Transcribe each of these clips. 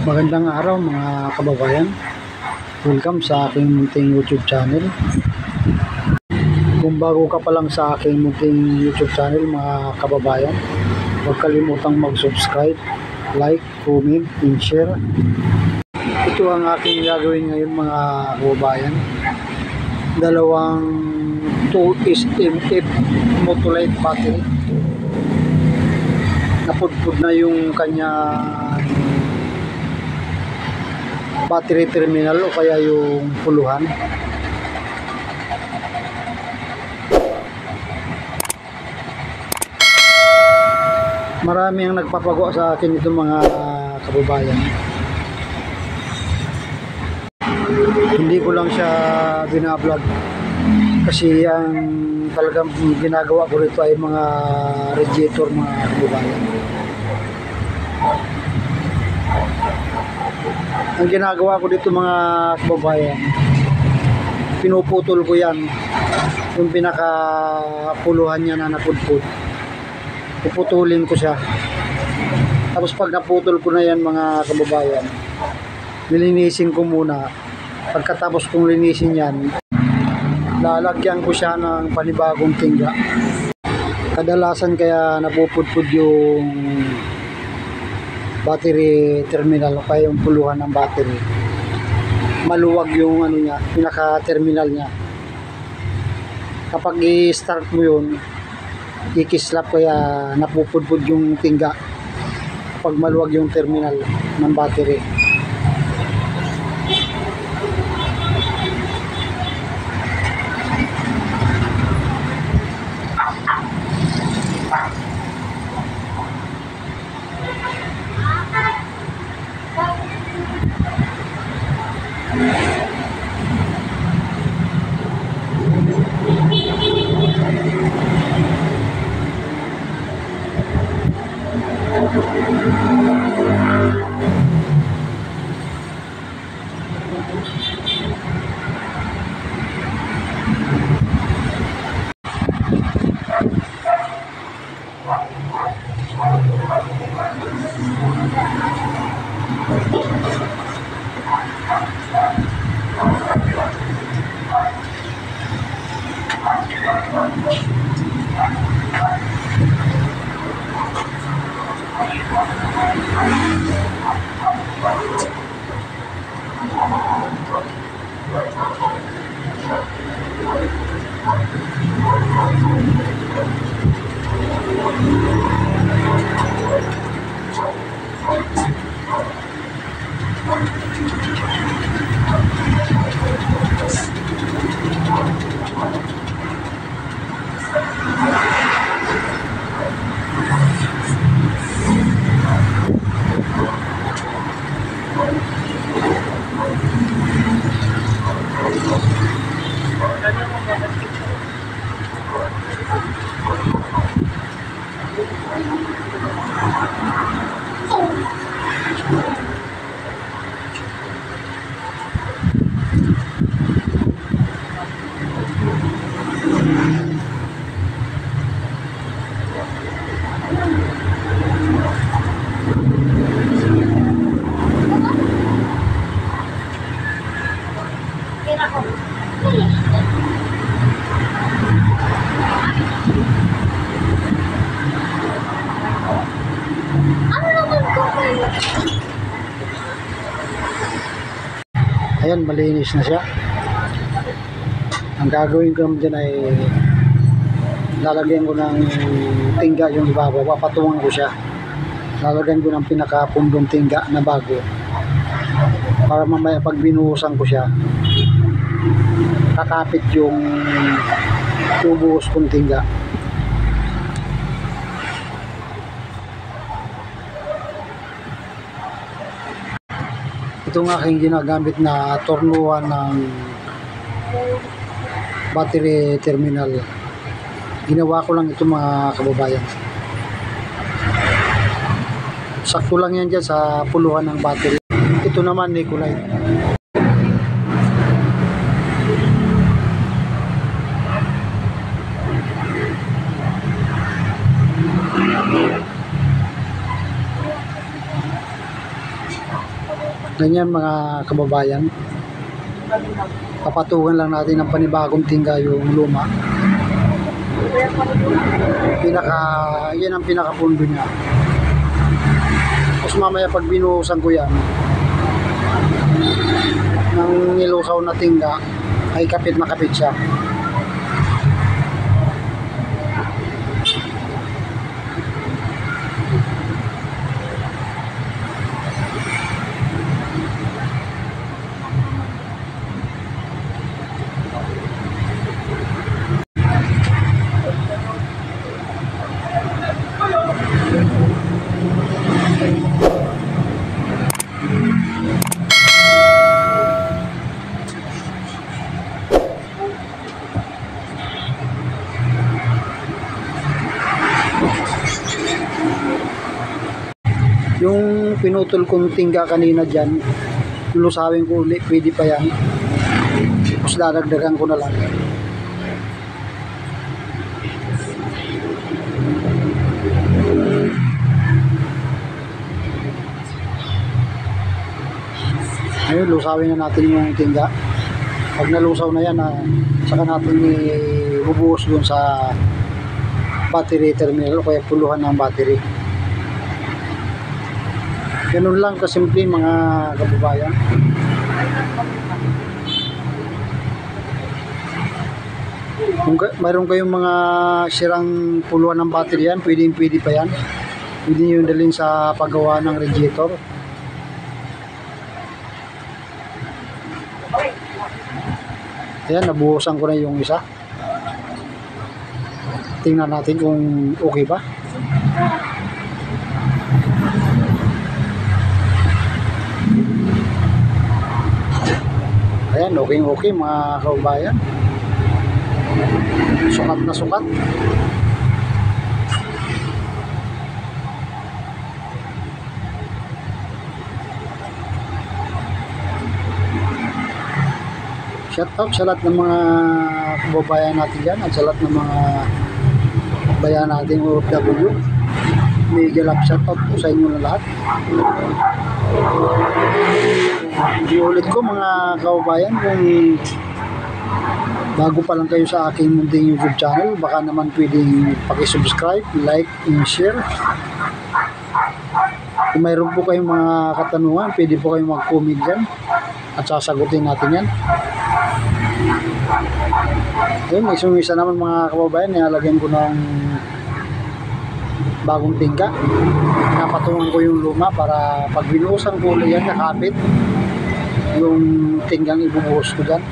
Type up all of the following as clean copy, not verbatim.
Magandang araw mga kababayan. Welcome sa aking munting YouTube channel. Kung bago ka pa lang sa aking munting YouTube channel mga kababayan, huwag kalimutang mag-subscribe, like, comment, and share. Ito ang aking gagawin ngayon mga kababayan. Dalawang 2SMF Motolite battery. Napudpud na yung kanya battery terminal o kaya yung puluhan. Marami ang nagpapagawa sa akin ito mga kababayan. Hindi ko lang siya binablog kasi ang talagang ginagawa ko rito ay mga radiator mga kababayan. Ang ginagawa ko dito mga kababayan, pinuputol ko yan, yung pinakapuluhan niya na napudpud. Puputulin ko siya. Tapos pag naputol ko na yan mga kababayan, nilinisin ko muna. Pagkatapos kong linisin yan, lalagyan ko siya ng panibagong tingga. Kadalasan kaya napupudpud yung battery terminal o kaya yung puluhan ng battery, maluwag yung ano niya, pinaka terminal niya. Kapag i-start mo yun, ikislap kaya napupudpud yung tingga kapag maluwag yung terminal ng battery. Ayan, malinis na siya. Ang gagawin ko naman dyan ay lalagyan ko ng tingga yung ibabaw, papatungan ko siya. Lalagyan ko ng pinakapundong tingga na bago para mamaya pag binuhusan ko siya, kakapit yung tubuhos kong tingga. Ito nga aking ginagamit na tornuhan ng battery terminal. Ginawa ko lang ito mga kababayan. Sakto lang yan dyan sa puluhan ng battery. Ito naman Nicolite. Ganyan mga kababayan, papatungan lang natin ng panibagong tingga yung luma. Yan ang pinakapundo niya. Tapos mamaya pag binuhusan ko yan ng nilusaw na tingga, ay kapit na kapit siya. Yung pinutol kong tingga kanina dyan, lusawin ko ulit, pwede pa yan. Tapos dadagdagan ko na lang. Ayun, lusawin na natin yung tingga. Pag nalusaw na yan, saka natin ibubuhos dun sa battery terminal o kaya puluhan ng battery. Ganun lang kasimple mga kababayan. Kung mayroon kayong mga sirang puluhan ng battery yan, pwede pa yan. Pwede nyo dalhin sa paggawa ng radiator. Ayan, nabuhusan ko na yung isa. Tingnan natin kung okay ba. Ayan, okay mga kababayan. Sukat na sukat. Shout out sa lahat ng mga kababayan natin dyan at sa lahat ng mga bayan natin OFW. Mega love shout out po sa inyo na lahat. Ulit ko mga kababayan, kung bago pa lang kayo sa aking munting YouTube channel, baka naman pwedeng paki-subscribe, like, and share. Kung mayroon po kayong mga katanungan, pwede po kayong mag-comment dyan at sasagutin natin yan. Ayun, isa naman mga kababayan, nilalagyan ko ng bagong tingga. Napatungan ko yung luma para pag binuhusan ko ulit yan, nakapit yung tinggang ibubuhos ko dyan.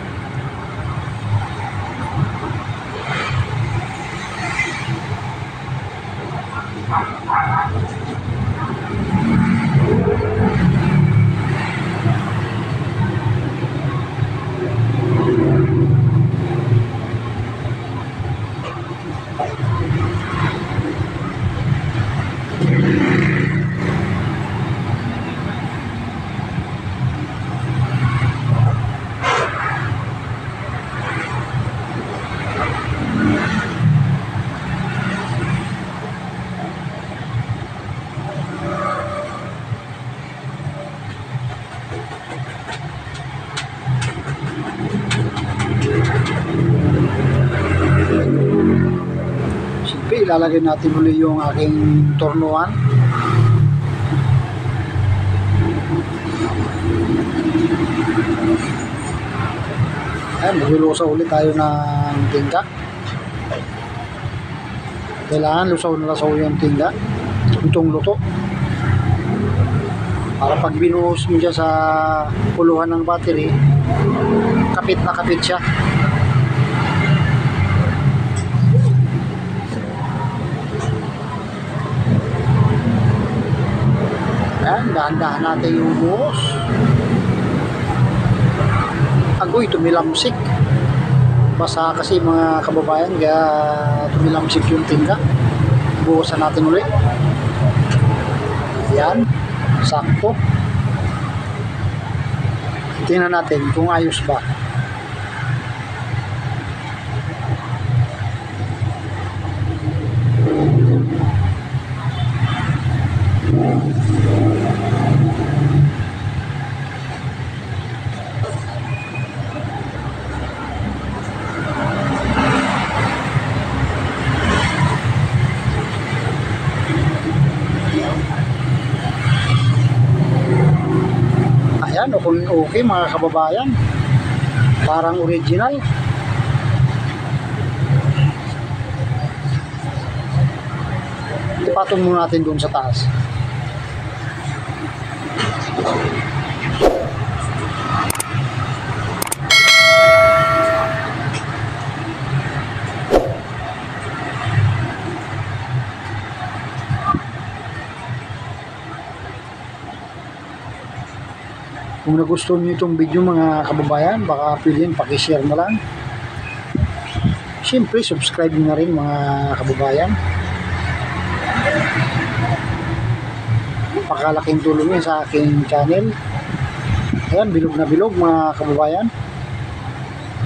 Siyempre, ilalagay natin ulit yung aking tornuan. Ayan, maglulusaw ulit tayo ng tingga. Kailangan lusaw na lusaw yung tingga, itong luto, para pag binuhos mo dyan sa puluhan ng battery, kapit na kapit siya. Ayan, dahan-dahan natin yung buhos. Agoy, tumilamsik. Basa kasi mga kababayan, kaya tumilamsik yung tingga. Buhusan natin ulit. Ayan, sakto. Tingnan natin kung ayos ba. Japon okay mga kababayan. Parang original. Ipatong muna natin doon sa taas. Kung nagustuhan niyo itong video mga kababayan, baka piliin paki-share na lang. Siyempre, subscribe na rin mga kababayan. Pakalaking tulong yun sa aking channel. Ayan, bilog na bilog mga kababayan.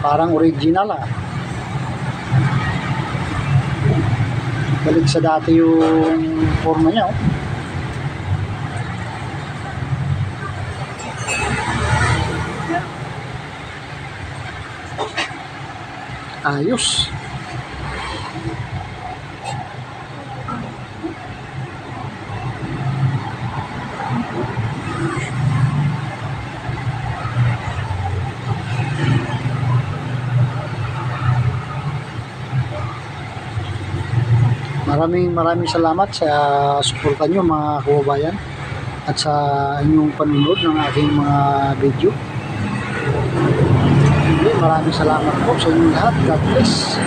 Parang original Balik sa dati yung forma niya Ayos. Maraming salamat sa suporta nyo mga kababayan at sa inyong panunod ng aking mga video. Maraming salamat po sa inyong lahat. God bless.